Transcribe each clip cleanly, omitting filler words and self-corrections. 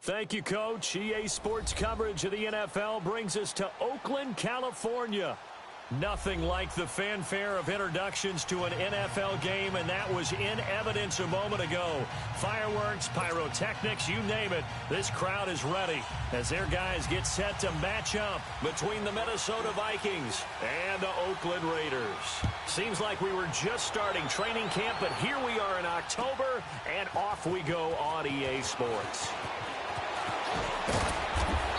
Thank you, Coach. EA Sports coverage of the NFL brings us to Oakland, California. Nothing like the fanfare of introductions to an NFL game, and that was in evidence a moment ago. Fireworks, pyrotechnics, you name it. This crowd is ready as their guys get set to match up between the Minnesota Vikings and the Oakland Raiders. Seems like we were just starting training camp, but here we are in October, and off we go on EA Sports.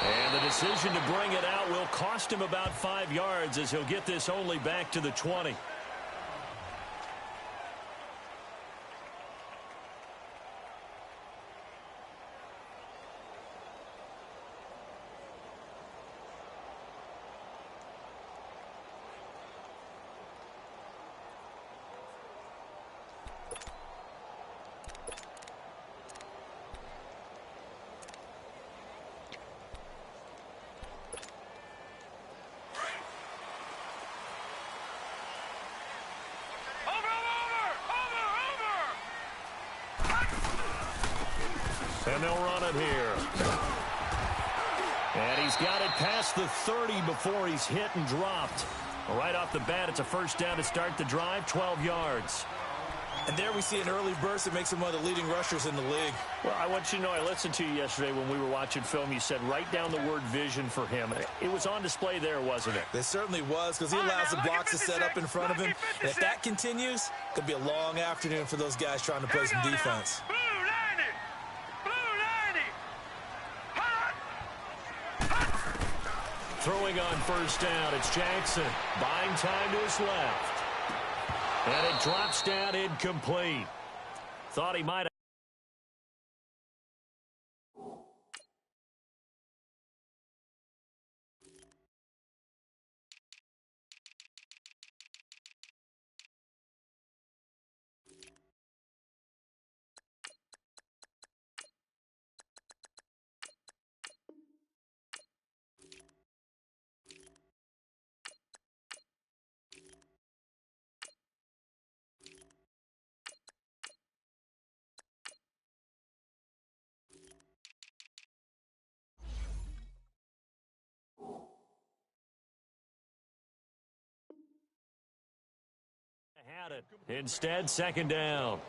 And the decision to bring it out will cost him about 5 yards as he'll get this only back to the 20. And they'll run it here. And he's got it past the 30 before he's hit and dropped. Right off the bat, it's a first down to start the drive, 12 yards. And there we see an early burst that makes him one of the leading rushers in the league. Well, I want you to know, I listened to you yesterday when we were watching film. You said write down the word vision for him. It was on display there, wasn't it? It certainly was, because he allows the blocks to set up in front of him. And if that continues, it could be a long afternoon for those guys trying to play some defense. Throwing on first down, it's Jackson. Buying time to his left. And it drops down incomplete. Thought he might have. Had it. Instead, second down.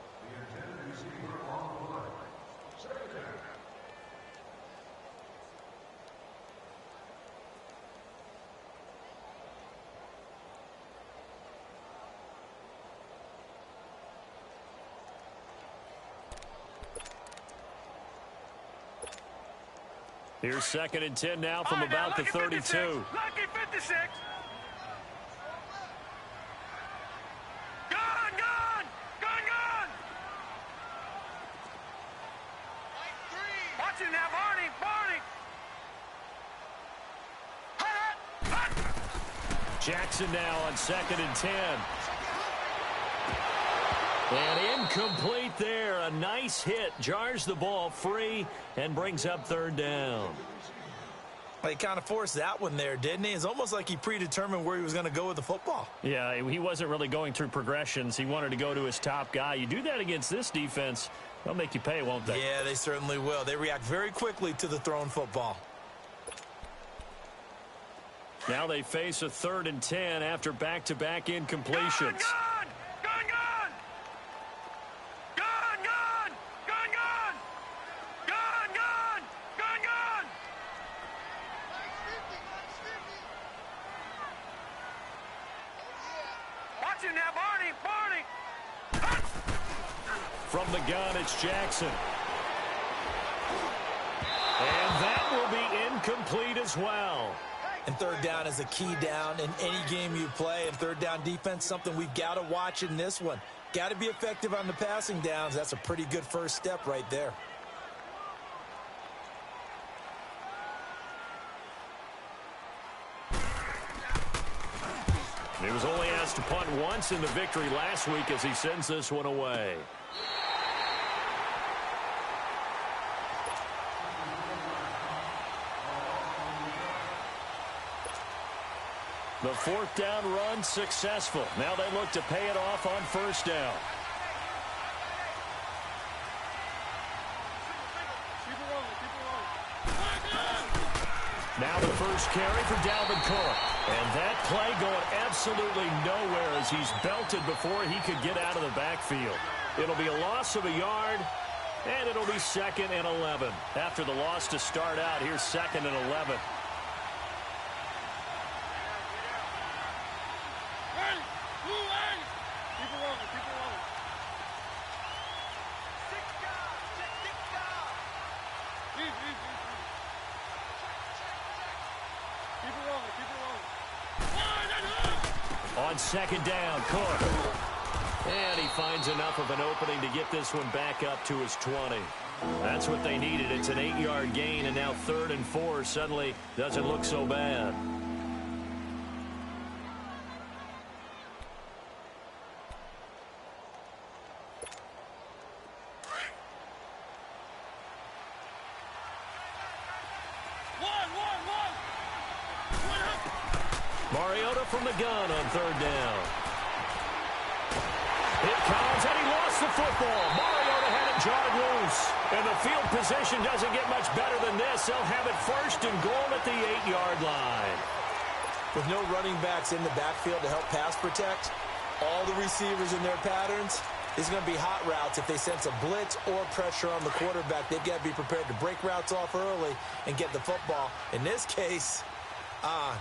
Here's second and 10 now from about the 32. Lucky 56. Jackson now on second and 10. And incomplete there. A nice hit. Jars the ball free and brings up third down. He kind of forced that one there, didn't he? It's almost like he predetermined where he was going to go with the football. Yeah, he wasn't really going through progressions. He wanted to go to his top guy. You do that against this defense, they'll make you pay, won't they? Yeah, they certainly will. They react very quickly to the thrown football. Now they face a third and 10 after back-to-back incompletions. From the gun, it's Jackson. And that will be incomplete as well. And third down is a key down in any game you play. And third down defense, something we've got to watch in this one. Got to be effective on the passing downs. That's a pretty good first step right there. He was only asked to punt once in the victory last week as he sends this one away. The fourth down run successful. Now they look to pay it off on first down. Now the first carry for Dalvin Cook. And that play going absolutely nowhere as he's belted before he could get out of the backfield. It'll be a loss of a yard, and it'll be 2nd and 11. After the loss to start out, here's 2nd and 11. On 2nd down, Cook. And he finds enough of an opening to get this one back up to his 20. That's what they needed. It's an 8-yard gain, and now 3rd and 4 suddenly doesn't look so bad. Mariota from the gun on 3rd down. It comes, and he lost the football. Mariota had it jarred loose. And the field position doesn't get much better than this. They'll have it 1st and goal at the 8-yard line. With no running backs in the backfield to help pass protect, all the receivers in their patterns, is going to be hot routes. If they sense a blitz or pressure on the quarterback, they've got to be prepared to break routes off early and get the football. In this case,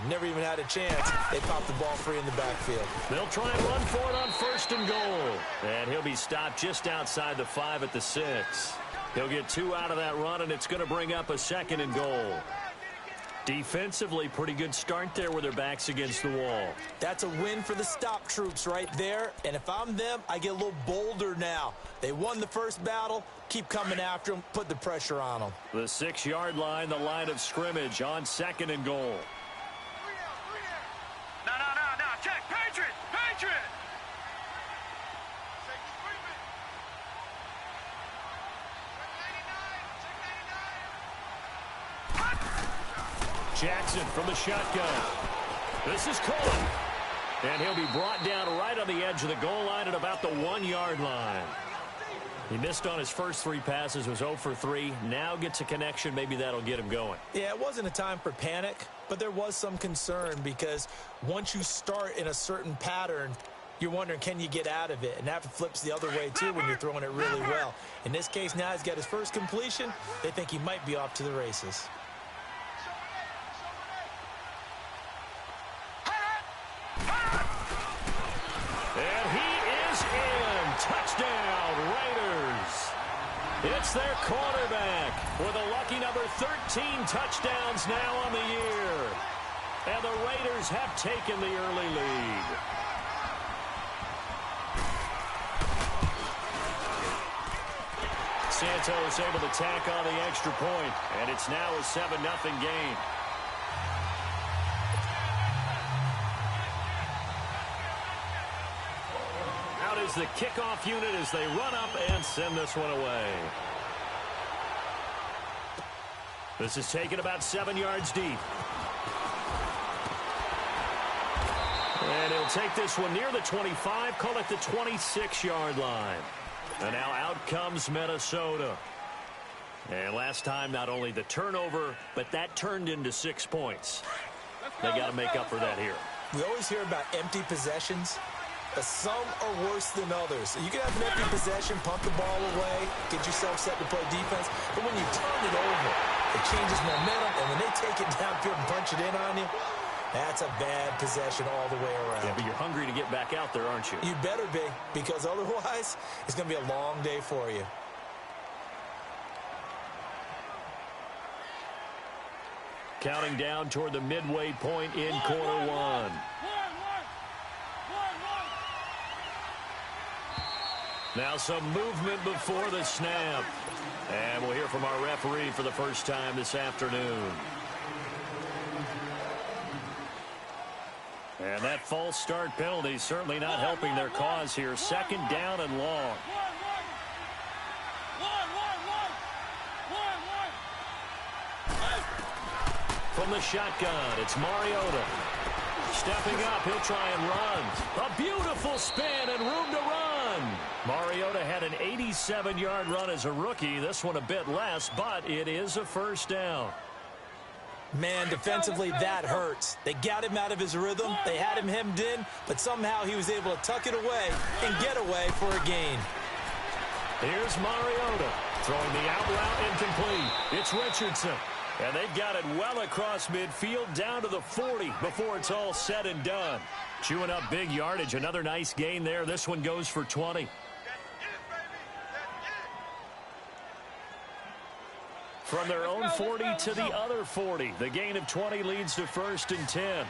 never even had a chance. They popped the ball free in the backfield. They'll try and run for it on 1st and goal. And he'll be stopped just outside the 5 at the 6. He'll get 2 out of that run, and it's going to bring up a 2nd and goal. Defensively, pretty good start there with their backs against the wall. That's a win for the stop troops right there. And if I'm them, I get a little bolder now. They won the first battle. Keep coming after them. Put the pressure on them. The 6-yard line, the line of scrimmage on 2nd and goal. No. Check. Patriot. Jackson from the shotgun. This is Cole. And he'll be brought down right on the edge of the goal line at about the 1-yard line. He missed on his first 3 passes, was 0 for 3. Now gets a connection. Maybe that'll get him going. Yeah, it wasn't a time for panic, but there was some concern because once you start in a certain pattern, you're wondering, can you get out of it? And that flips the other way, too, when you're throwing it really well. In this case, now he's got his first completion. They think he might be off to the races. And he is in. Touchdown, Raiders. It's their quarterback with a lucky number 13 touchdowns now on the year. And the Raiders have taken the early lead. Santos able to tack on the extra point, and it's now a 7-0 game. Out is the kickoff unit as they run up and send this one away. This is taken about 7 yards deep. And he'll take this one near the 25, call it the 26-yard line. And now out comes Minnesota. And last time, not only the turnover, but that turned into 6 points. They got to make up for that here. We always hear about empty possessions. Some are worse than others. You can have an empty possession, punt the ball away, get yourself set to play defense. But when you turn it over, it changes momentum. And when they take it downfield and punch it in on you, that's a bad possession all the way around. Yeah, but you're hungry to get back out there, aren't you? You better be, because otherwise it's going to be a long day for you. Counting down toward the midway point in quarter one. Now some movement before the snap. And we'll hear from our referee for the first time this afternoon. And that false start penalty certainly not helping their cause here. 2nd down and long. From the shotgun, it's Mariota. Stepping up, he'll try and run. A beautiful spin and room to run. Mariota had an 87-yard run as a rookie. This one a bit less, but it is a first down. Man, defensively, that hurts. They got him out of his rhythm. They had him hemmed in, but somehow he was able to tuck it away and get away for a gain. Here's Mariota throwing the out route incomplete. It's Richardson. And they've got it well across midfield down to the 40 before it's all said and done. Chewing up big yardage. Another nice gain there. This one goes for 20. From their own 40 to the other 40. The gain of 20 leads to 1st and 10.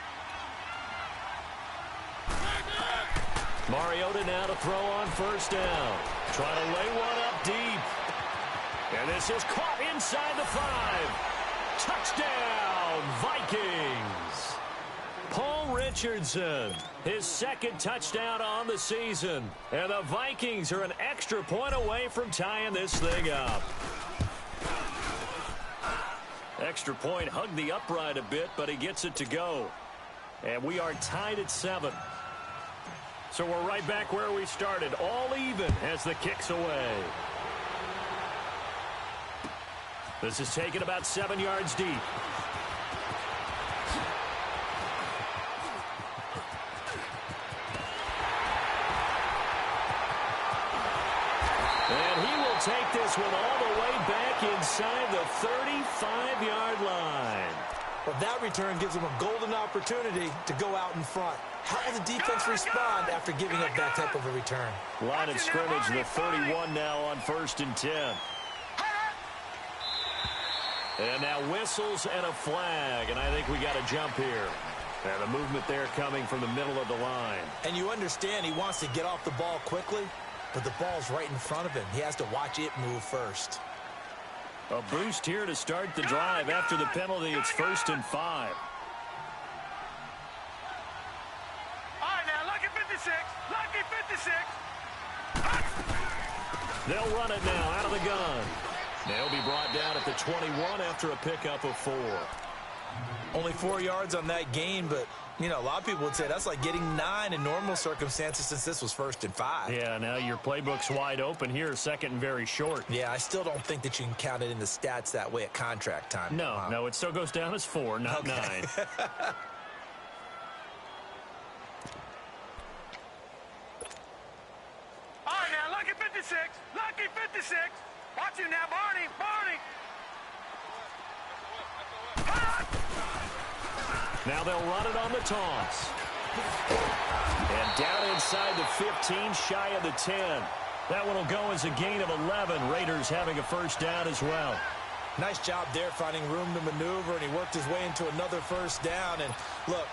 Mariota now to throw on 1st down. Trying to lay one up deep. And this is caught inside the 5. Touchdown, Vikings. Paul Richardson, his 2nd touchdown on the season. And the Vikings are an extra point away from tying this thing up. Extra point hugged the upright a bit, but he gets it to go. And we are tied at 7. So we're right back where we started, all even as the kick's away. This is taken about 7 yards deep. And he will take this one all the way back inside the 35-yard line. Well, that return gives them a golden opportunity to go out in front. How will the defense respond after giving up that type of a return? Line of scrimmage, the 31 now on 1st and 10. And now whistles and a flag, and I think we got a jump here. And the movement there coming from the middle of the line. And you understand he wants to get off the ball quickly, but the ball's right in front of him. He has to watch it move first. A boost here to start the drive. After the penalty, it's 1st and 5. All right, now, lucky 56. Lucky 56. They'll run it now out of the gun. They'll be brought down at the 21 after a pickup of 4. Only 4 yards on that gain, but, you know, a lot of people would say that's like getting 9 in normal circumstances since this was 1st and 5. Yeah, now your playbook's wide open here, 2nd and very short. Yeah, I still don't think that you can count it in the stats that way at contract time. No, it still goes down as 4, not 9. All right, now, lucky 56. Lucky 56. Watch him now, Barney. Barney. Now they'll run it on the toss. And down inside the 15, shy of the 10. That one will go as a gain of 11. Raiders having a 1st down as well. Nice job there finding room to maneuver, and he worked his way into another 1st down. And, look,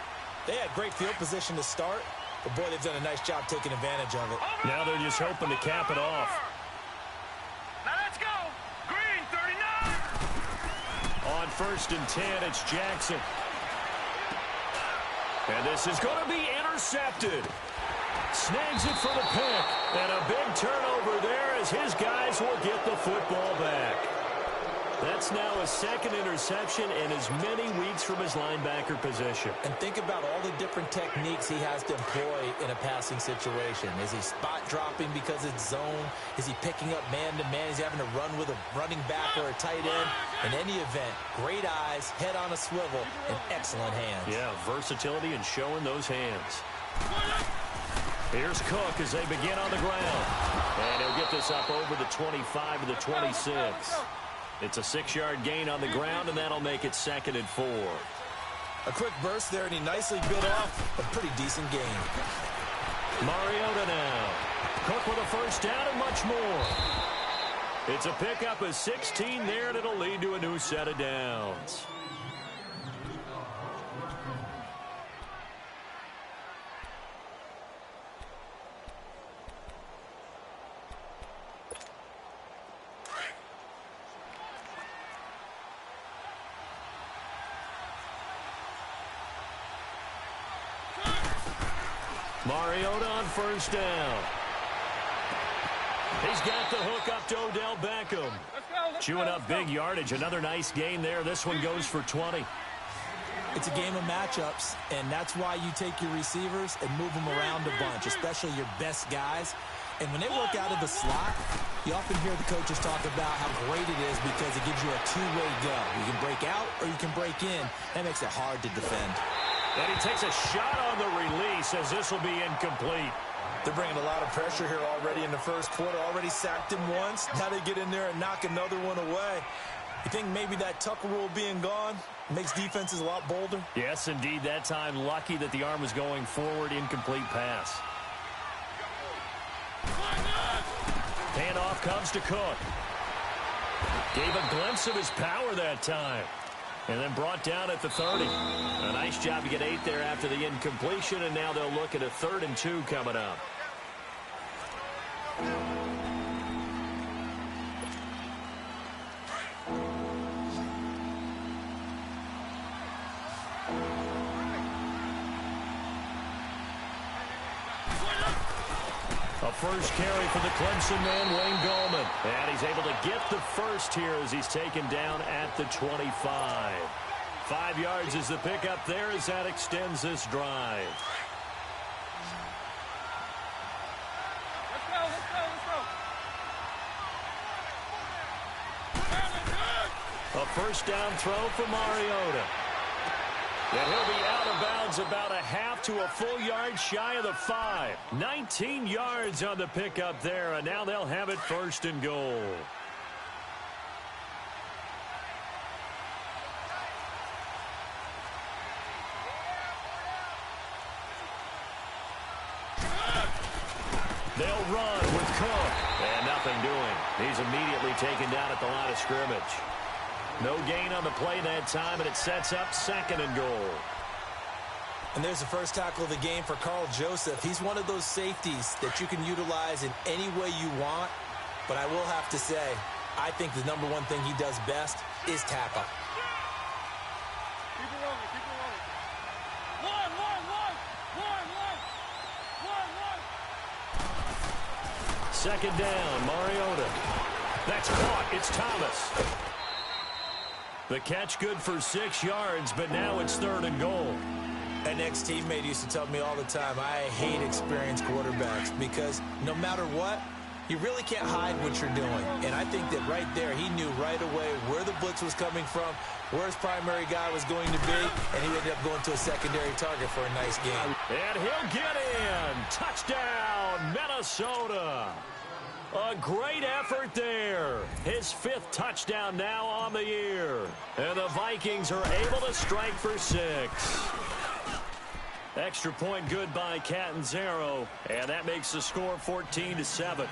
they had great field position to start, but, boy, they've done a nice job taking advantage of it. Now they're just hoping to cap it off. Now let's go. Green, 39. On 1st and 10, it's Jackson. And this is going to be intercepted. Snags it for the pick. And a big turnover there as his guys will get the football back. That's now a 2nd interception in as many weeks from his linebacker position. And think about all the different techniques he has to employ in a passing situation. Is he spot dropping because it's zone? Is he picking up man-to-man? Is he having to run with a running back or a tight end? In any event, great eyes, head on a swivel, and excellent hands. Yeah, versatility and showing those hands. Here's Cook as they begin on the ground. And he'll get this up over the 25 to the 26. It's a 6-yard gain on the ground, and that'll make it 2nd and 4. A quick burst there, and he nicely bit off a pretty decent gain. Mariota now. Cook with a 1st down and much more. It's a pickup of 16 there, and it'll lead to a new set of downs. Mariota on 1st down. He's got the hook up to Odell Beckham. Chewing up big yardage. Another nice gain there. This one goes for 20. It's a game of matchups, and that's why you take your receivers and move them around a bunch, especially your best guys. And when they work out of the slot, you often hear the coaches talk about how great it is because it gives you a two-way go. You can break out or you can break in. That makes it hard to defend. And he takes a shot on the release as this will be incomplete. They're bringing a lot of pressure here already in the first quarter. Already sacked him once. Now they get in there and knock another one away. You think maybe that Tucker rule being gone makes defenses a lot bolder? Yes, indeed. That time, lucky that the arm was going forward. Incomplete pass. Handoff comes to Cook. Gave a glimpse of his power that time. And then brought down at the 30. A nice job to get 8 there after the incompletion, and now they'll look at a 3rd and 2 coming up. A first carry for the Clemson man, Wayne Gallman. And he's able to get the first here as he's taken down at the 25. 5 yards is the pickup there as that extends this drive. Let's go, let's go, let's go. A first down throw for Mariota. And he'll be out of bounds about a half to a full yard shy of the 5. 19 yards on the pickup there, and now they'll have it 1st and goal. They'll run with Cook. And nothing doing. He's immediately taken down at the line of scrimmage. No gain on the play that time, and it sets up 2nd and goal. And there's the first tackle of the game for Carl Joseph. He's one of those safeties that you can utilize in any way you want. But I will have to say, I think the number one thing he does best is tackle. Keep it rolling, keep it rolling. One. 2nd down, Mariota. That's caught. It's Thomas. The catch good for 6 yards, but now it's 3rd and goal. An ex-teammate used to tell me all the time, I hate experienced quarterbacks because no matter what, you really can't hide what you're doing. And I think that right there, he knew right away where the blitz was coming from, where his primary guy was going to be, and he ended up going to a secondary target for a nice game. And he'll get in. Touchdown, Minnesota. A great effort there. His 5th touchdown now on the year. And the Vikings are able to strike for 6. Extra point good by Catanzaro. And that makes the score 14-7.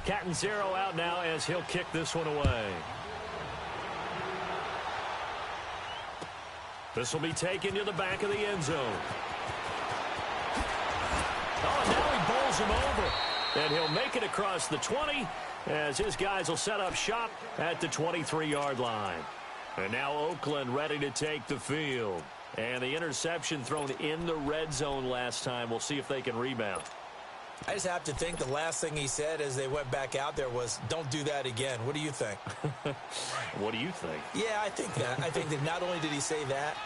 Catanzaro out now as he'll kick this one away. This will be taken to the back of the end zone. Oh, now he bowls him over. And he'll make it across the 20 as his guys will set up shop at the 23-yard line. And now Oakland ready to take the field. And the interception thrown in the red zone last time. We'll see if they can rebound. I just have to think the last thing he said as they went back out there was, don't do that again. What do you think? What do you think? Yeah, I think that. I think that not only did he say that,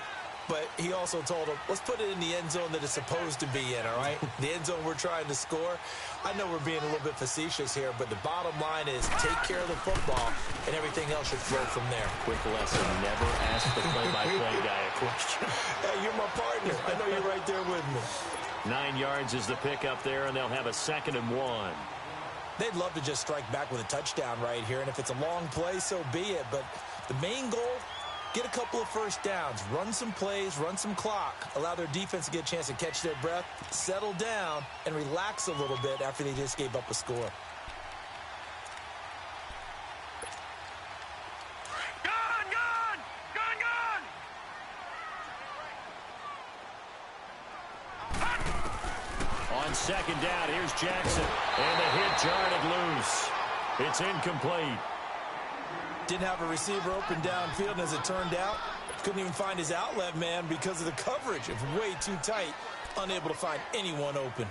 but he also told him, let's put it in the end zone that it's supposed to be in, all right? The end zone we're trying to score. I know we're being a little bit facetious here, but the bottom line is take care of the football, and everything else should flow from there. Quick lesson, never ask the play-by-play guy a question. Hey, you're my partner. I know you're right there with me. 9 yards is the pickup there, and they'll have a 2nd and 1. They'd love to just strike back with a touchdown right here, and if it's a long play, so be it. But the main goal, get a couple of first downs, run some plays, run some clock, allow their defense to get a chance to catch their breath, settle down, and relax a little bit after they just gave up a score. Gun, gun! Gun, gun! On 2nd down, here's Jackson. And the hit jarred loose. It's incomplete. Didn't have a receiver open downfield, and as it turned out, couldn't even find his outlet man because of the coverage. It was way too tight, unable to find anyone open.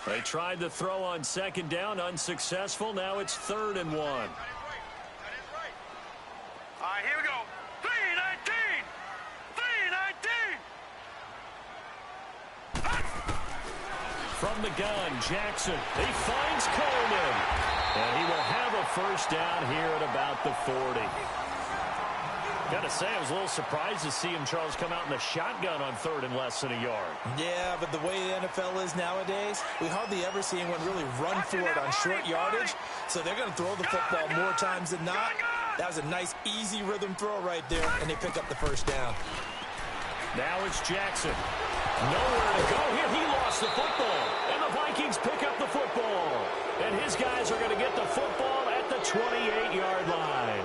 They tried the throw on second down, unsuccessful. Now it's 3rd and 1. All right, here we go. 3-19. 3-19. From the gun, Jackson. He finds Coleman. And he will have a first down here at about the 40. Got to say, I was a little surprised to see him, Charles, come out in the shotgun on 3rd and less than a yard. Yeah, but the way the NFL is nowadays, we hardly ever see anyone really run for it on short yardage. So they're going to throw the football more times than not. That was a nice, easy rhythm throw right there, and they pick up the first down. Now it's Jackson. Nowhere to go here. He lost the football. And the Vikings pick up the football. And his guys are going to get the football at the 28-yard line.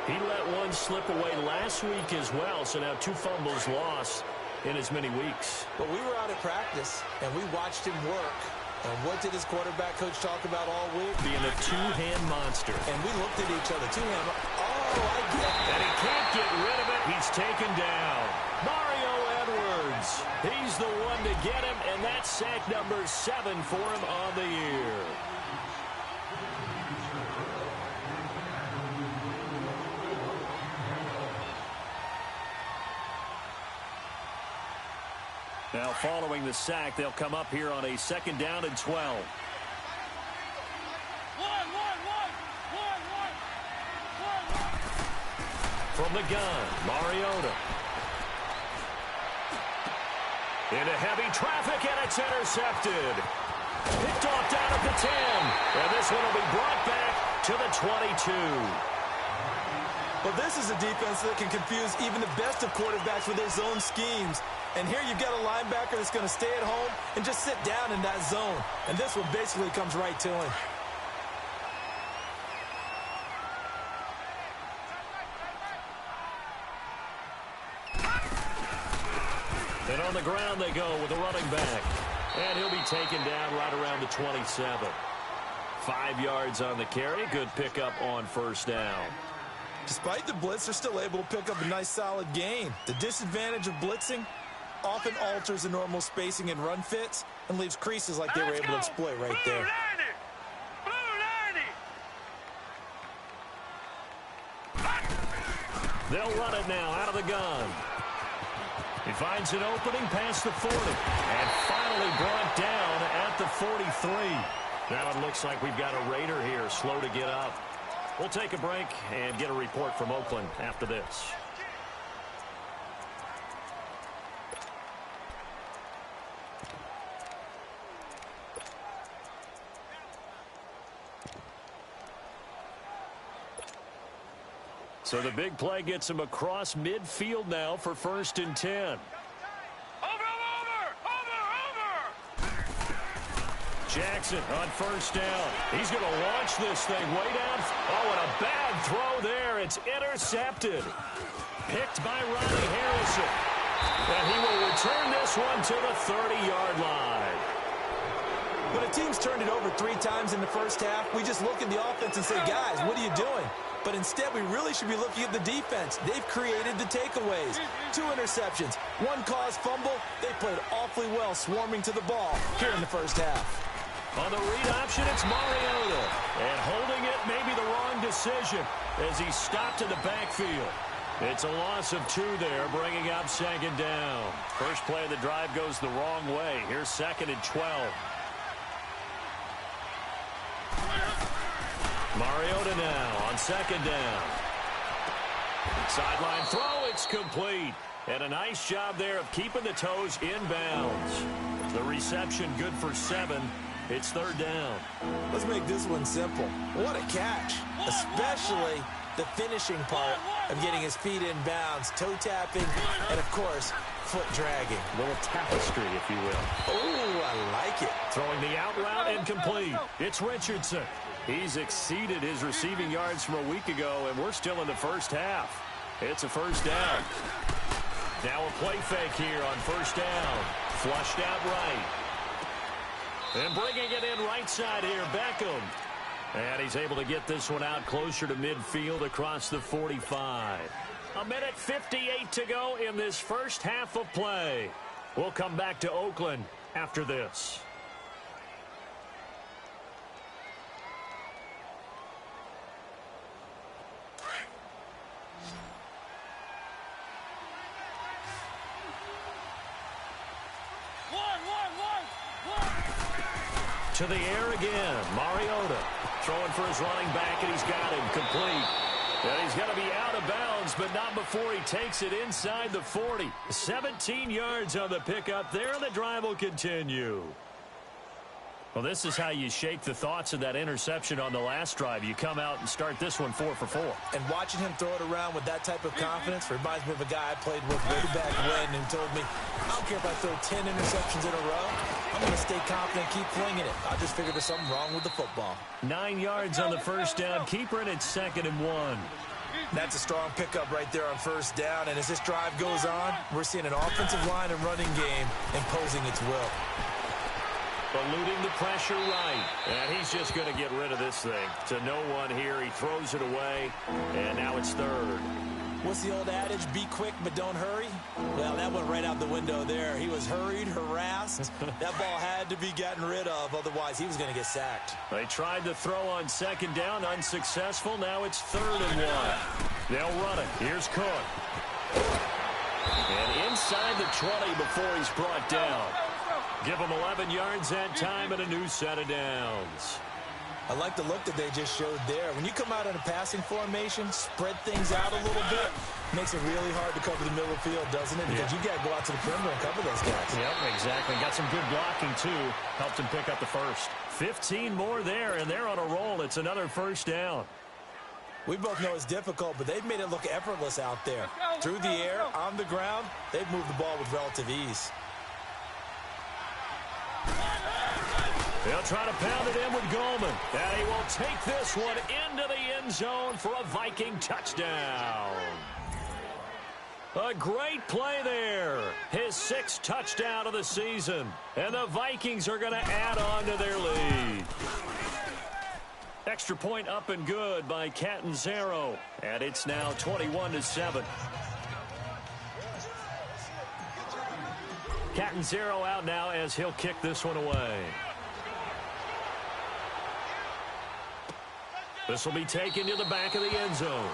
He let one slip away last week as well, so now 2 fumbles lost in as many weeks. But we were out at practice, and we watched him work. And what did his quarterback coach talk about all week? Being a two-hand monster. And we looked at each other. Two-hand. Oh, I get it. And he can't get rid of it. He's taken down. Mario Edwards. He's the one to get him, and that's sack number 7 for him on the year. Now, following the sack, they'll come up here on a 2nd down and 12. From the gun, Mariota. Into heavy traffic, and it's intercepted. Picked off down at the 10. And this one will be brought back to the 22. Well, this is a defense that can confuse even the best of quarterbacks with their zone schemes. And here you've got a linebacker that's going to stay at home and just sit down in that zone. And this one basically comes right to him. And on the ground they go with the running back. And he'll be taken down right around the 27. 5 yards on the carry. Good pickup on first down. Despite the blitz, they're still able to pick up a nice solid gain. The disadvantage of blitzing often alters the normal spacing and run fits and leaves creases like they were able to exploit right there. They'll run it now out of the gun. He finds an opening past the 40 and finally brought down at the 43. Now it looks like we've got a Raider here slow to get up. We'll take a break and get a report from Oakland after this. So the big play gets him across midfield now for 1st and 10. Jackson on first down. He's going to launch this thing way down. Oh, and a bad throw there. It's intercepted. Picked by Ronnie Harrison. And he will return this one to the 30-yard line. When a team's turned it over 3 times in the first half, we just look at the offense and say, guys, what are you doing? But instead, we really should be looking at the defense. They've created the takeaways. 2 interceptions, 1 caused fumble. They played awfully well swarming to the ball here in the first half. On the read option, it's Mariota. And holding it may be the wrong decision as he stopped in the backfield. It's a loss of 2 there, bringing up 2nd down. First play of the drive goes the wrong way. Here's 2nd and 12. Mariota now on 2nd down. Sideline throw, it's complete. And a nice job there of keeping the toes inbounds. The reception good for 7. It's 3rd down. Let's make this one simple. What a catch, especially the finishing part of getting his feet in bounds, toe tapping, and, of course, foot dragging. A little tapestry, if you will. Oh, I like it. Throwing the out route incomplete. It's Richardson. He's exceeded his receiving yards from a week ago, and we're still in the first half. It's a first down. Now a play fake here on first down. Flushed out right. And bringing it in right side here, Beckham. And he's able to get this one out closer to midfield across the 45. 1:58 to go in this first half of play. We'll come back to Oakland after this. to the air again. Mariota throwing for his running back, and he's got him complete. And he's going to be out of bounds, but not before he takes it inside the 40. 17 yards on the pickup there, and the drive will continue. Well, this is how you shake the thoughts of that interception on the last drive. You come out and start this one 4 for 4. And watching him throw it around with that type of confidence reminds me of a guy I played with way back when who told me, I don't care if I throw 10 interceptions in a row. I'm going to stay confident and keep flinging it. I just figured there's something wrong with the football. 9 yards on the first down. Keeper, and it's 2nd and 1. That's a strong pickup right there on first down. And as this drive goes on, we're seeing an offensive line and running game imposing its will. Eluding the pressure right. And he's just going to get rid of this thing. To no one here. He throws it away. And now it's 3rd. What's the old adage? Be quick, but don't hurry? Well, that went right out the window there. He was hurried, harassed. That ball had to be gotten rid of. Otherwise, he was going to get sacked. They tried to throw on 2nd down. Unsuccessful. Now it's 3rd and 1. They'll run it. Here's Cook. And inside the 20 before he's brought down. Give him 11 yards that time and a new set of downs. I like the look that they just showed there. When you come out in a passing formation, spread things out a little bit, makes it really hard to cover the middle of the field, doesn't it? Because you got to go out to the perimeter and cover those guys. Yep, exactly. Got some good blocking, too. Helped him pick up the first. 15 more there, and they're on a roll. It's another first down. We both know it's difficult, but they've made it look effortless out there. Through the air, on the ground, they've moved the ball with relative ease. They'll try to pound it in with Goldman. And he will take this one into the end zone for a Viking touchdown. A great play there. His 6th touchdown of the season. And the Vikings are going to add on to their lead. Extra point up and good by Catanzaro. And it's now 21-7. Catanzaro out now as he'll kick this one away. This will be taken to the back of the end zone.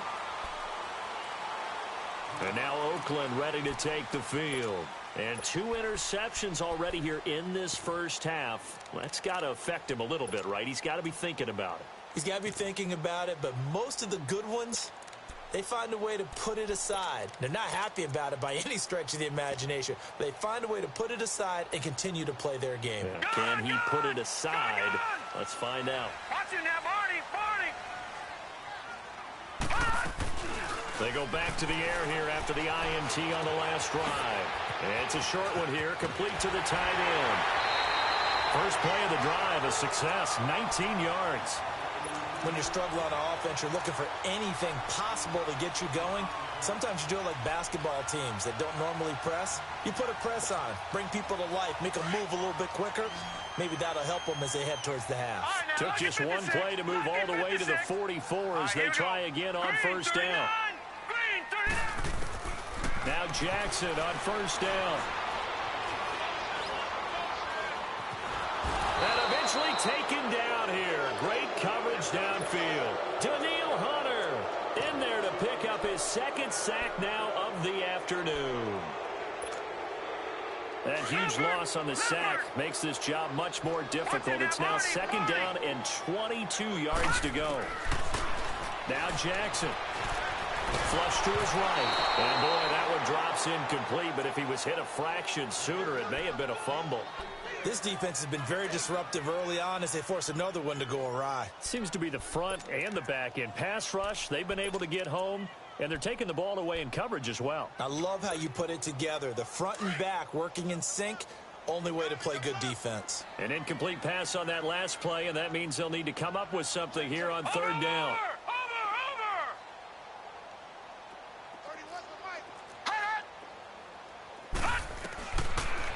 And now Oakland ready to take the field. And 2 interceptions already here in this first half. That's got to affect him a little bit, right? He's got to be thinking about it. He's got to be thinking about it, but most of the good ones, they find a way to put it aside. They're not happy about it by any stretch of the imagination. They find a way to put it aside and continue to play their game. Yeah. Can he put it aside? Let's find out. Watch him now, Barney. They go back to the air here after the INT on the last drive. And it's a short one here, complete to the tight end. First play of the drive, a success, 19 yards. When you struggle on offense, you're looking for anything possible to get you going. Sometimes you do it like basketball teams that don't normally press. You put a press on, bring people to life, make them move a little bit quicker. Maybe that'll help them as they head towards the half. Right, Took just one play to move all the way to the 44 as they try again on first down. Now Jackson on first down. And eventually taken down here. Great coverage downfield. Daniil Hunter in there to pick up his 2nd sack now of the afternoon. That huge loss on the sack makes this job much more difficult. It's now 2nd down and 22 yards to go. Now Jackson. Flush to his right. And boy, that one drops incomplete. But if he was hit a fraction sooner, it may have been a fumble. This defense has been very disruptive early on as they force another one to go awry. Seems to be the front and the back end. Pass rush, they've been able to get home. And they're taking the ball away in coverage as well. I love how you put it together. The front and back working in sync. Only way to play good defense. An incomplete pass on that last play, and that means they'll need to come up with something here on 3rd down.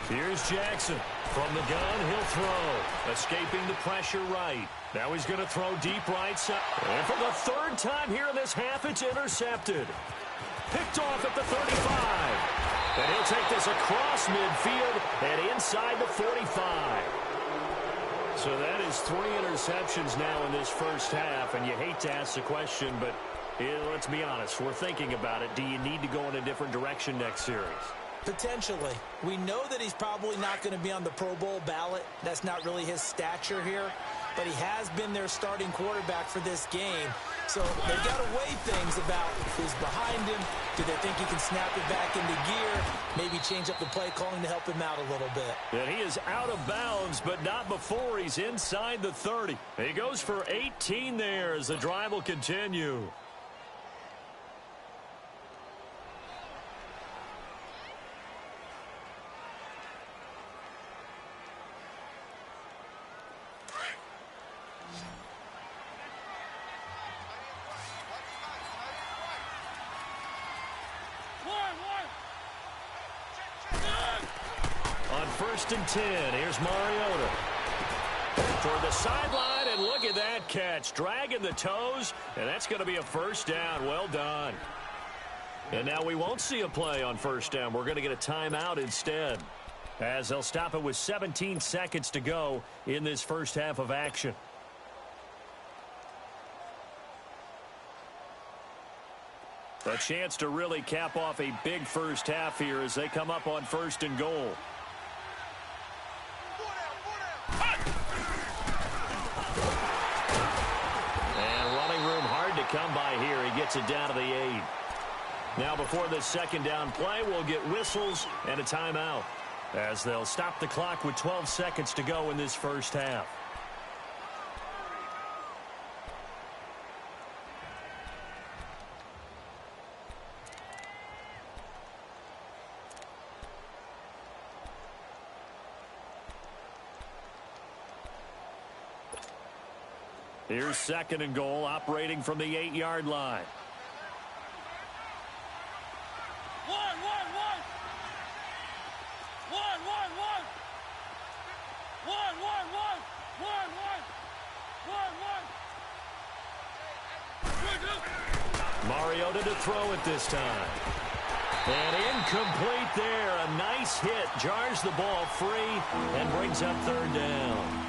Here's Jackson. From the gun, he'll throw. Escaping the pressure right. Now he's going to throw deep right side. And for the 3rd time here in this half, it's intercepted. Picked off at the 35. And he'll take this across midfield and inside the 45. So that is 3 interceptions now in this first half. And you hate to ask the question, but let's be honest. We're thinking about it. Do you need to go in a different direction next series? Potentially. We know that he's probably not going to be on the Pro Bowl ballot. That's not really his stature here. But he has been their starting quarterback for this game. So they've got to weigh things about who's behind him. Do they think he can snap it back into gear? Maybe change up the play calling to help him out a little bit. And he is out of bounds, but not before he's inside the 30. He goes for 18 there as the drive will continue. On 1st and 10, here's Mariota. Toward the sideline, and look at that catch. Dragging the toes, and that's going to be a first down. Well done. And now we won't see a play on first down. We're going to get a timeout instead, as they'll stop it with 17 seconds to go in this first half of action. A chance to really cap off a big first half here as they come up on 1st and goal. And running room hard to come by here. He gets it down to the 8. Now before this second down play, we'll get whistles and a timeout, as they'll stop the clock with 12 seconds to go in this first half. Here's 2nd and goal, operating from the 8-yard line. Mariota to throw it this time. And incomplete there. A nice hit. Jars the ball free and brings up 3rd down.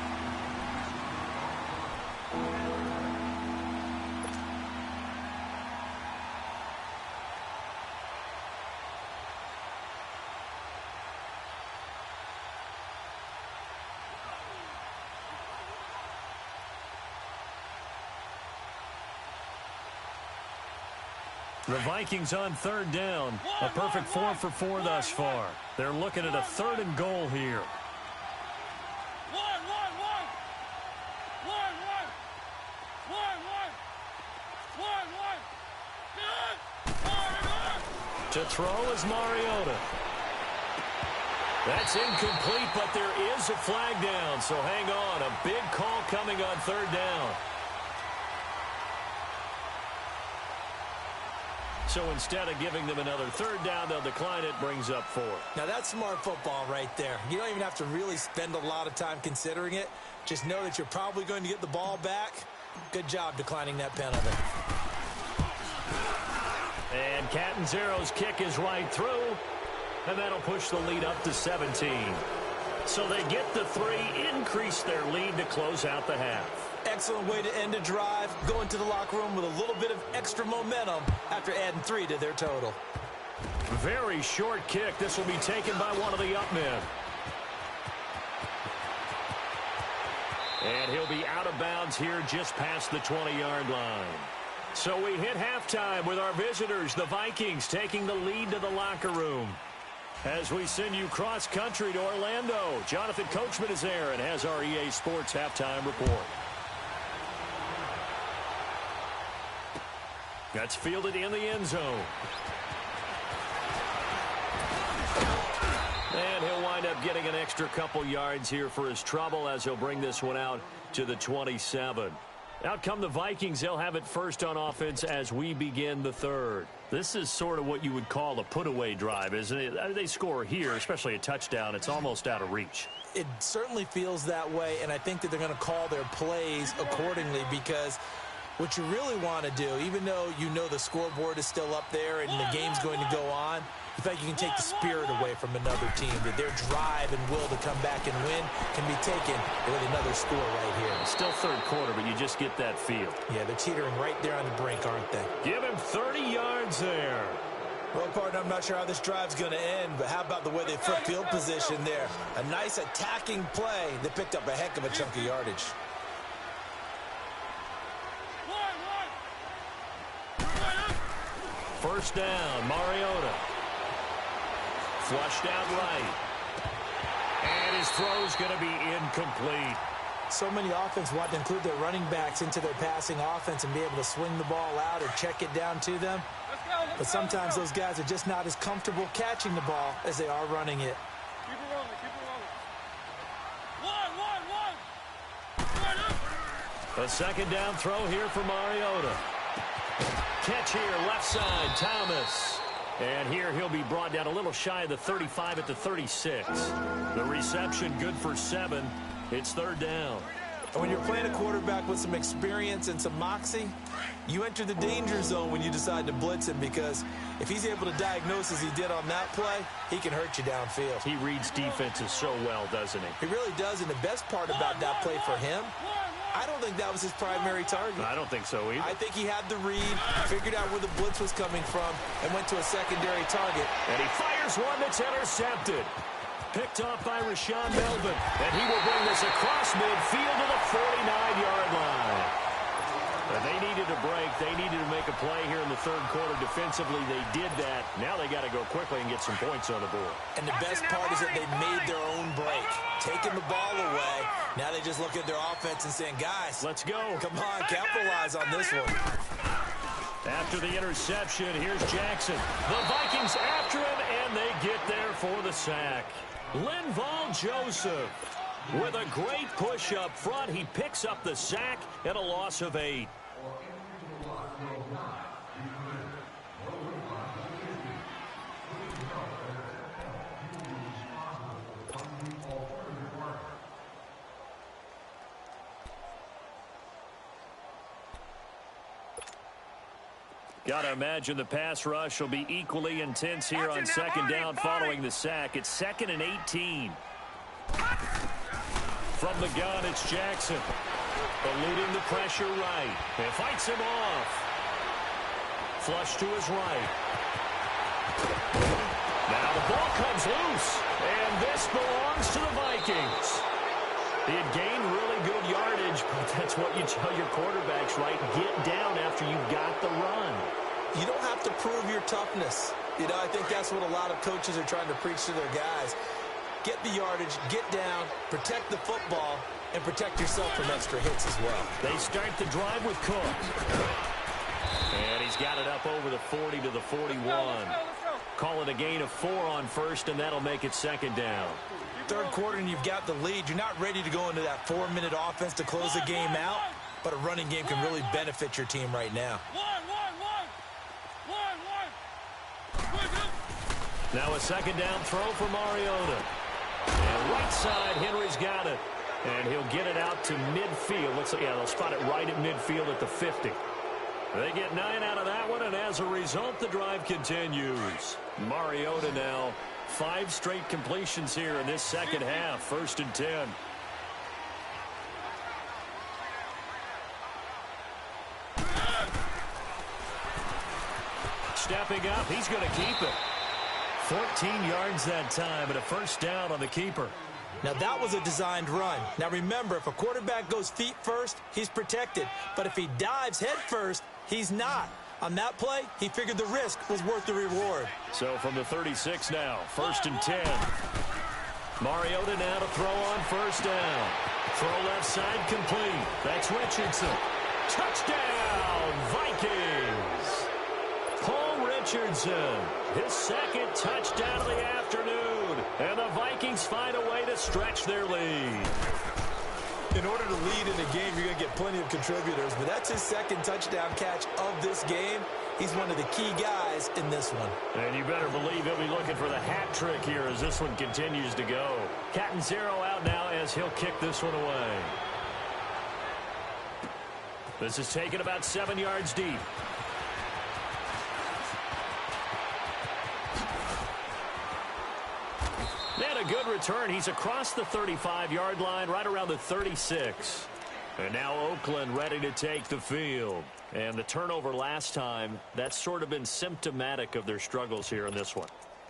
The Vikings on 3rd down. A perfect 4 for 4 thus far. They're looking at a 3rd and goal here. To throw is Mariota. That's incomplete, but there is a flag down, so hang on. A big call coming on 3rd down. So instead of giving them another 3rd down, they'll decline it, brings up 4. Now that's smart football right there. You don't even have to really spend a lot of time considering it. Just know that you're probably going to get the ball back. Good job declining that penalty. And Catanzaro's kick is right through, and that'll push the lead up to 17. So they get the 3, increase their lead to close out the half. Excellent way to end a drive. Go into the locker room with a little bit of extra momentum after adding 3 to their total. Very short kick. This will be taken by one of the up men. And he'll be out of bounds here just past the 20-yard line. So we hit halftime with our visitors, the Vikings, taking the lead to the locker room. As we send you cross-country to Orlando, Jonathan Coachman is there and has our EA Sports halftime report. That's fielded in the end zone. And he'll wind up getting an extra couple yards here for his trouble as he'll bring this one out to the 27. Out come the Vikings. They'll have it first on offense as we begin the 3rd. This is sort of what you would call a put-away drive, isn't it? I mean, they score here, especially a touchdown. It's almost out of reach. It certainly feels that way, and I think that they're going to call their plays accordingly, because what you really want to do, even though you know the scoreboard is still up there and the game's going to go on, you think you can take the spirit away from another team, that their drive and will to come back and win can be taken with another score right here. It's still 3rd quarter, but you just get that feel. Yeah, they're teetering right there on the brink, aren't they? Give him 30 yards there. Well, partner, I'm not sure how this drive's going to end, but how about the way they flip field position there? A nice attacking play that picked up a heck of a chunk of yardage. First down, Mariota. Flushed out right. And his throw's going to be incomplete. So many offense want to include their running backs into their passing offense and be able to swing the ball out or check it down to them. But sometimes those guys are just not as comfortable catching the ball as they are running it. Keep it rolling, keep it rolling. A second down throw here for Mariota. Catch here, left side, Thomas. And here he'll be brought down a little shy of the 35 at the 36. The reception good for 7. It's third down. And when you're playing a quarterback with some experience and some moxie, you enter the danger zone when you decide to blitz him, because if he's able to diagnose as he did on that play, he can hurt you downfield. He reads defenses so well, doesn't he? He really does, and the best part about that play for him, I don't think that was his primary target. I don't think so either. I think he had the read, figured out where the blitz was coming from, and went to a secondary target. And he fires one that's intercepted. Picked off by Rashaan Melvin. And he will bring this across midfield to the 49-yard line. But they needed a break. They needed to make a play here in the third quarter defensively. They did that. Now they got to go quickly and get some points on the board. And the best part is that they made their own break, taking the ball away. Now they just look at their offense and saying, guys, let's go. Come on, capitalize on this one. After the interception, here's Jackson. The Vikings after him, and they get there for the sack. Linval Joseph with a great push up front. He picks up the sack and a loss of 8. Got to imagine the pass rush will be equally intense here on second down following the sack. It's 2nd and 18. From the gun, it's Jackson. Eluding the pressure right. And fights him off. Flush to his right. Now the ball comes loose. And this belongs to the Vikings. He had gained really good yardage, but that's what you tell your quarterbacks, right? Get down after you've got the run. You don't have to prove your toughness. You know, I think that's what a lot of coaches are trying to preach to their guys. Get the yardage, get down, protect the football, and protect yourself from extra hits as well. They start the drive with Cook. And he's got it up over the 40 to the 41. Let's go. Call it a gain of 4 on first, and that'll make it second down. Third quarter and you've got the lead. You're not ready to go into that 4-minute offense to close the game out, but a running game can really benefit your team right now. Now a second down throw for Mariota. And right side, Henry's got it. And he'll get it out to midfield. They'll spot it right at midfield at the 50. They get 9 out of that one, and as a result, the drive continues. Mariota now, 5 straight completions here in this second half. 1st and 10. Stepping up, he's going to keep it. 14 yards that time, and a first down on the keeper. Now, that was a designed run. Now, remember, if a quarterback goes feet first, he's protected. But if he dives head first, he's not. On that play, he figured the risk was worth the reward. So from the 36 now, 1st and 10. Mariota now to throw on first down. Throw left side complete. That's Richardson. Touchdown, Vikings. Paul Richardson, his 2nd touchdown of the afternoon. And the Vikings find a way to stretch their lead. In order to lead in a game, you're going to get plenty of contributors, but that's his 2nd touchdown catch of this game. He's one of the key guys in this one. And you better believe he'll be looking for the hat trick here as this one continues to go. Catanzaro out now as he'll kick this one away. This is taken about 7 yards deep. And a good return. He's across the 35-yard line, right around the 36. And now Oakland ready to take the field. And the turnover last time, that's sort of been symptomatic of their struggles here in this one.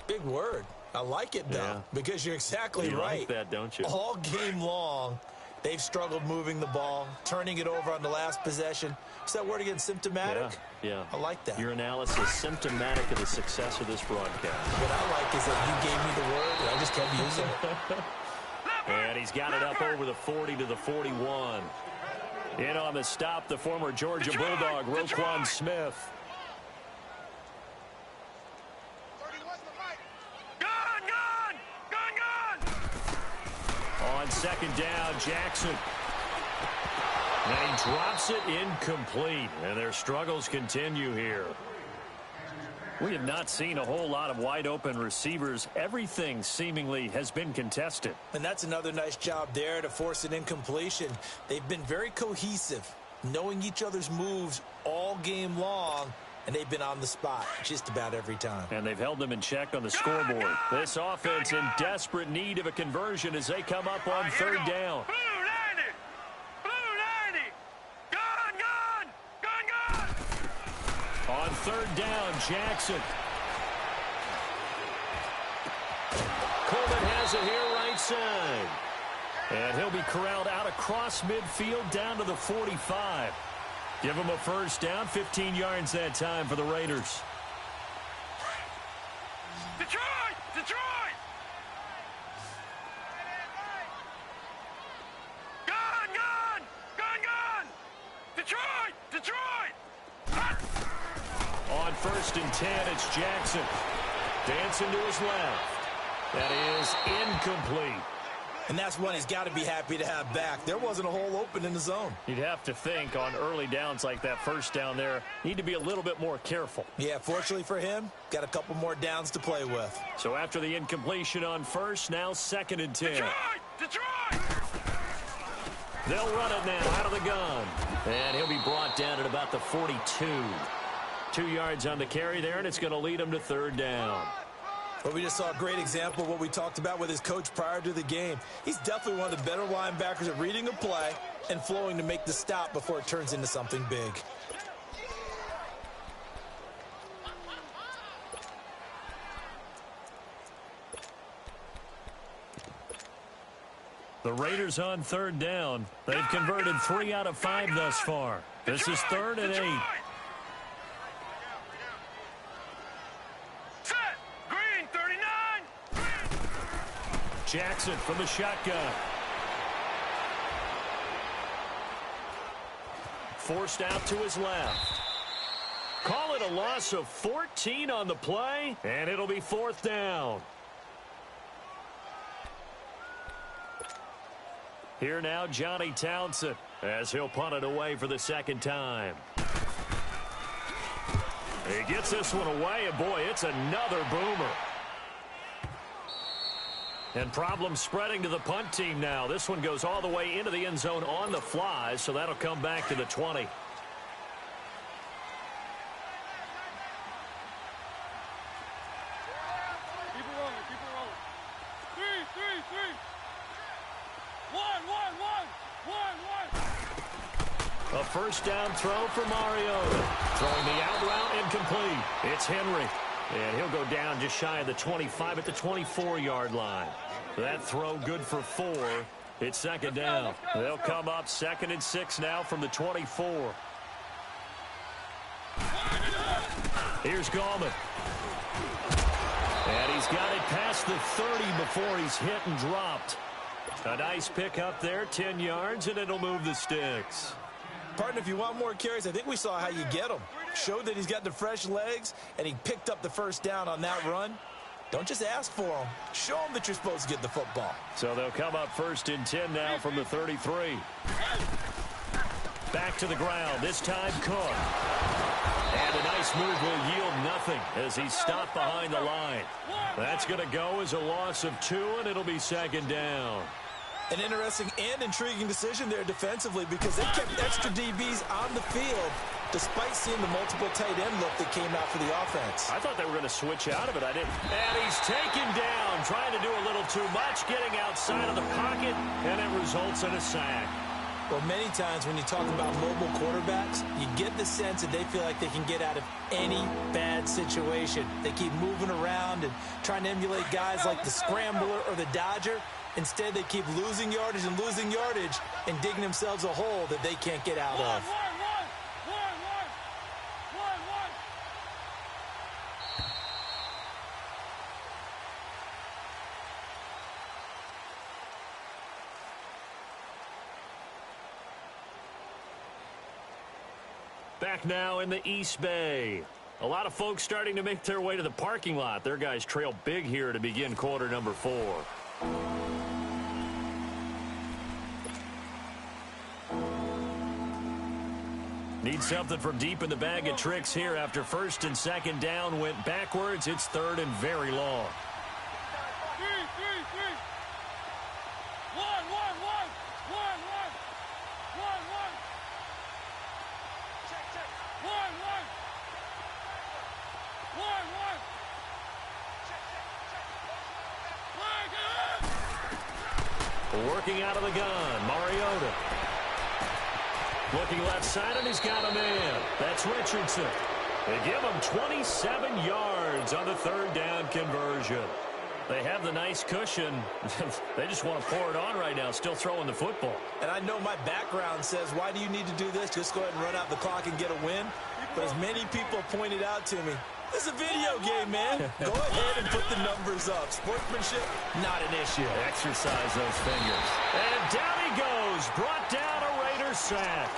Big word. I like it, though, because you're exactly right. You like that, don't you? All game long, they've struggled moving the ball, turning it over on the last possession. Is that word again, symptomatic? Yeah. I like that. Your analysis, symptomatic of the success of this broadcast. What I like is that you gave me the word, and I just kept using it. And he's got it up over the 40 to the 41. In on the stop, the former Georgia Bulldog, Roquan Smith. On second down, Jackson. And he drops it incomplete. And their struggles continue here. We have not seen a whole lot of wide-open receivers. Everything seemingly has been contested. And that's another nice job there to force an incompletion. They've been very cohesive, knowing each other's moves all game long, and they've been on the spot just about every time. And they've held them in check on the scoreboard. This offense in desperate need of a conversion as they come up on third down. On third down, Jackson. Coleman has it here right side. And he'll be corralled out across midfield down to the 45. Give him a first down, 15 yards that time for the Raiders. Detroit! Detroit! Gun! Detroit! Detroit! On first and 10, it's Jackson. Dancing to his left. That is incomplete. And that's one he's got to be happy to have back. There wasn't a hole open in the zone. You'd have to think on early downs like that first down there, need to be a little bit more careful. Yeah, fortunately for him, got a couple more downs to play with. So after the incompletion on first, now second and 10. Detroit! They'll run it now out of the gun. And he'll be brought down at about the 42. 2 yards on the carry there, and it's going to lead him to third down. Well, we just saw a great example of what we talked about with his coach prior to the game. He's definitely one of the better linebackers at reading a play and flowing to make the stop before it turns into something big. The Raiders on third down. They've converted 3 out of 5 thus far. This is third and 8. Jackson from the shotgun. Forced out to his left. Call it a loss of 14 on the play, and it'll be fourth down. Here now, Johnny Townsend, as he'll punt it away for the second time. He gets this one away, and boy, it's another boomer. And problems spreading to the punt team now. This one goes all the way into the end zone on the fly, so that'll come back to the 20. Keep it rolling. 3. 1. A first down throw for Mariota. Throwing the out route incomplete. It's Henry. And he'll go down just shy of the 25 at the 24-yard line. That throw good for 4. It's second down. They'll come up second and 6 now from the 24. Here's Gallman. And he's got it past the 30 before he's hit and dropped. A nice pick up there, 10 yards, and it'll move the sticks. Partner, if you want more carries, I think we saw how you get them. Showed that he's got the fresh legs, and he picked up the first down on that run. Don't just ask for them. Show them that you're supposed to get the football. So they'll come up first and 10 now from the 33. Back to the ground, this time Cook. And a nice move will yield nothing as he's stopped behind the line. That's going to go as a loss of 2, and it'll be second down. An interesting and intriguing decision there defensively because they kept extra DBs on the field despite seeing the multiple tight end look that came out for the offense. I thought they were going to switch out of it. I didn't. And he's taken down, trying to do a little too much, getting outside of the pocket, and it results in a sack. Well, many times when you talk about mobile quarterbacks, you get the sense that they feel like they can get out of any bad situation. They keep moving around and trying to emulate guys like the Scrambler or the Dodger. Instead, they keep losing yardage and digging themselves a hole that they can't get out of. Back now in the East Bay. A lot of folks starting to make their way to the parking lot. Their guys trail big here to begin quarter number 4. Need something from deep in the bag of tricks here after first and second down went backwards. It's third and very long. Working out of the gun, Mariota. Looking left side, and he's got a man. That's Richardson. They give him 27 yards on the third down conversion. They have the nice cushion. They just want to pour it on right now, still throwing the football. And I know my background says, why do you need to do this? Just go ahead and run out the clock and get a win. But as many people pointed out to me, this is a video game, man. Go ahead and put the numbers up. Sportsmanship, not an issue. Exercise those fingers. And down he goes. Brought down a Raiders sack.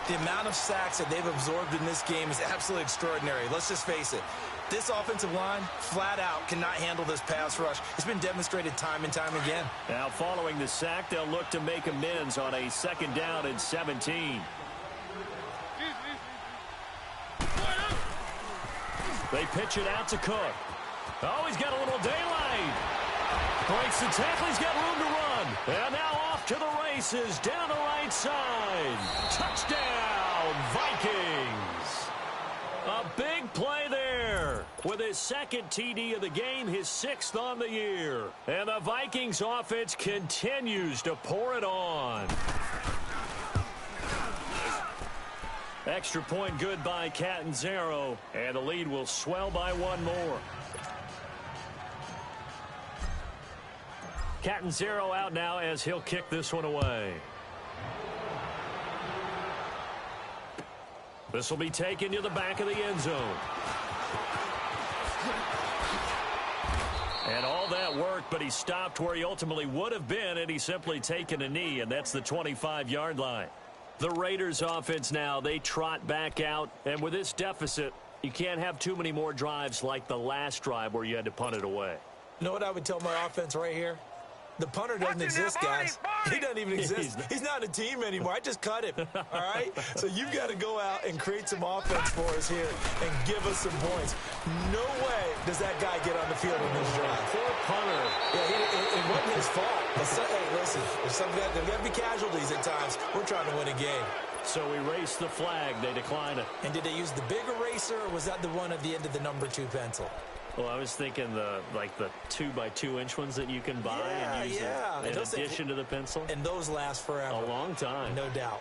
The amount of sacks that they've absorbed in this game is absolutely extraordinary. Let's just face it. This offensive line, flat out, cannot handle this pass rush. It's been demonstrated time and time again. Now, following the sack, they'll look to make amends on a second down and 17. They pitch it out to Cook. Oh, he's got a little daylight. Breaks the tackle. He's got room to run. And now off to the races down the right side. Touchdown, Vikings. A big play there. With his second TD of the game, his 6th on the year. And the Vikings offense continues to pour it on. Extra point good by Catanzaro, and the lead will swell by one more. Catanzaro out now as he'll kick this one away. This will be taken to the back of the end zone. And all that worked, but he stopped where he ultimately would have been, and he's simply taken a knee, and that's the 25-yard line. The Raiders offense now, they trot back out, and with this deficit, you can't have too many more drives like the last drive where you had to punt it away. You know what I would tell my offense right here? The punter doesn't exist, guys. He doesn't even exist. He's not a team anymore. I just cut him, all right? So you've got to go out and create some offense for us here and give us some points. No way does that guy get on the field in this drive. Poor punter. Yeah, it wasn't his fault. But hey, listen, there's got to be casualties at times. We're trying to win a game. So erase the flag. They decline it. And did they use the big eraser, or was that the one at the end of the number 2 pencil? Well, I was thinking the 2x2-inch ones that you can buy and use in addition to the pencil. And those last forever. A long time. No doubt.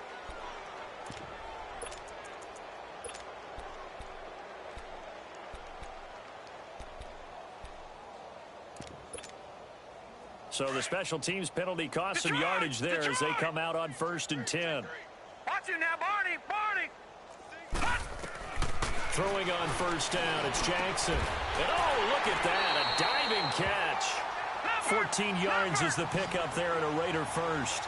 So the special teams penalty cost some yardage there as they come out on 1st and 10. Watch you now, Barney. Throwing on 1st down, it's Jackson. And oh, look at that, a diving catch. 14 yards is the pickup there and a Raider first.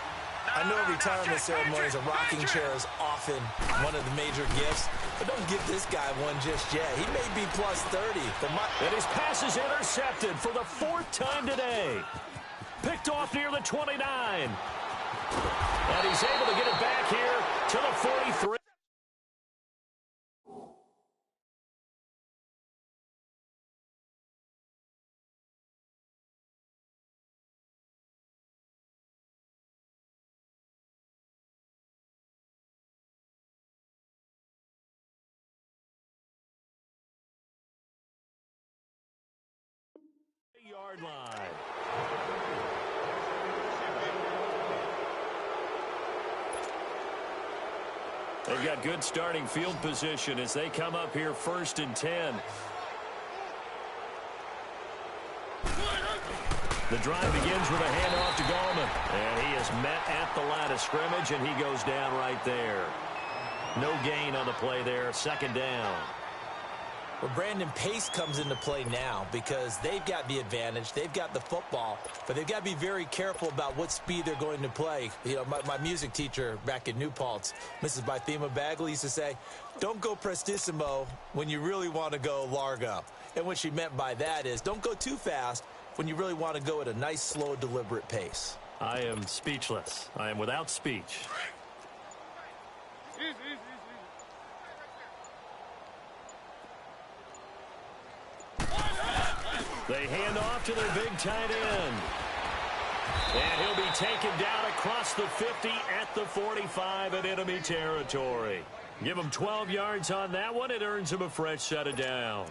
I know retirement ceremonies, a rocking chair is often one of the major gifts, but don't give this guy one just yet. He may be plus 30. And his pass is intercepted for the 4th time today. Picked off near the 29. And he's able to get it back here to the 43. Yard line. They've got good starting field position as they come up here 1st and 10. The drive begins with a handoff to Gallman. And he is met at the line of scrimmage, and he goes down right there. No gain on the play there. 2nd down. Well, Brandon, pace comes into play now because they've got the advantage. They've got the football, but they've got to be very careful about what speed they're going to play. You know, my music teacher back in New Paltz, Mrs. Bythema Bagley, used to say, don't go prestissimo when you really want to go largo. And what she meant by that is don't go too fast when you really want to go at a nice, slow, deliberate pace. I am speechless. I am without speech. They hand off to their big tight end. And he'll be taken down across the 50 at the 45 in enemy territory. Give him 12 yards on that one. It earns him a fresh set of downs.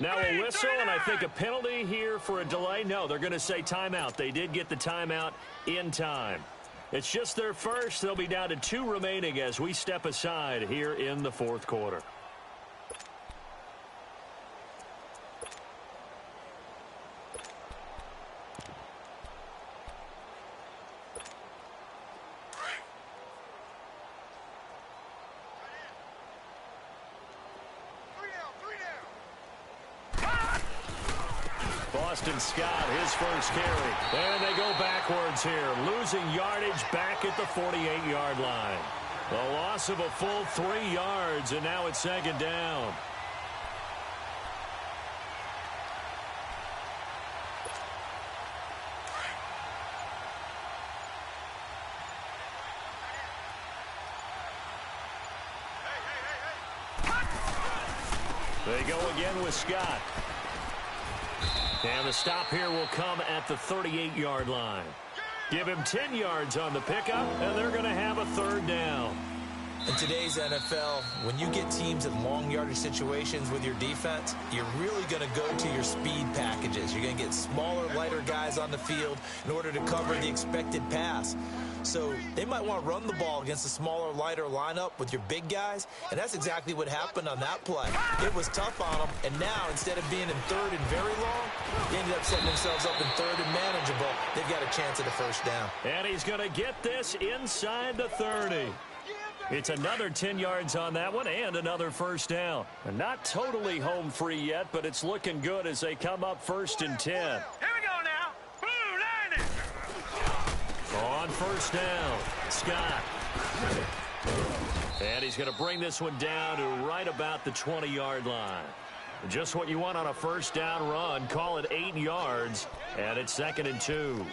Now a whistle, and I think a penalty here for a delay. No, they're going to say timeout. They did get the timeout in time. It's just their first. They'll be down to 2 remaining as we step aside here in the 4th quarter. Boston Scott, his first carry. And they go backwards here, losing yardage back at the 48-yard line. A loss of a full 3 yards, and now it's 2nd down. They go again with Scott. And the stop here will come at the 38-yard line. Give him 10 yards on the pickup, and they're going to have a 3rd down. In today's NFL, when you get teams in long yardage situations with your defense, you're really going to go to your speed packages. You're going to get smaller, lighter guys on the field in order to cover the expected pass. So they might want to run the ball against a smaller, lighter lineup with your big guys, and that's exactly what happened on that play. It was tough on them, and now instead of being in 3rd and very long, they ended up setting themselves up in 3rd and manageable. They've got a chance at a 1st down. And he's going to get this inside the 30. It's another 10 yards on that one and another 1st down. And not totally home free yet, but it's looking good as they come up 1st and 10. Here we go now. Blue line it. On 1st down, Scott. And he's going to bring this one down to right about the 20-yard line. Just what you want on a 1st down run. Call it 8 yards, and it's 2nd and 2.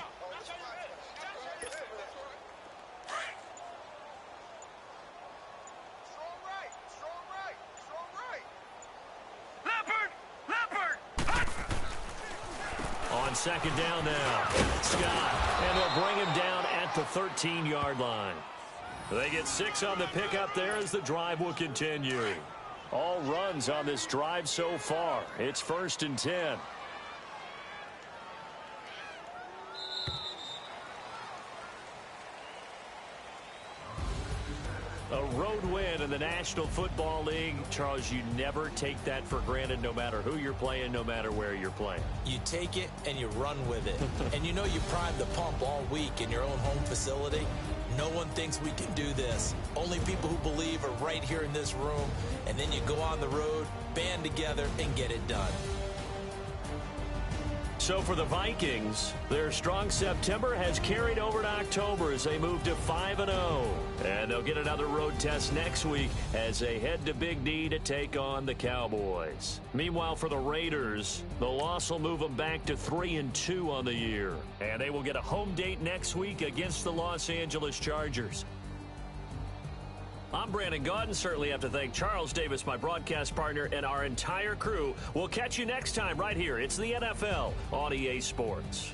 On 2nd down now, Scott, and they'll bring him down at the 13-yard line. They get 6 on the pickup there as the drive will continue. All runs on this drive so far. It's 1st and 10. A road win in the National Football League. Charles, you never take that for granted no matter who you're playing, no matter where you're playing. You take it and you run with it. And you know you primed the pump all week in your own home facility. No one thinks we can do this. Only people who believe are right here in this room. And then you go on the road, band together, and get it done. So for the Vikings, their strong September has carried over to October as they move to 5-0. And they'll get another road test next week as they head to Big D to take on the Cowboys. Meanwhile, for the Raiders, the loss will move them back to 3-2 on the year. And they will get a home date next week against the Los Angeles Chargers. I'm Brandon Gaudin. Certainly have to thank Charles Davis, my broadcast partner, and our entire crew. We'll catch you next time right here. It's the NFL on EA Sports.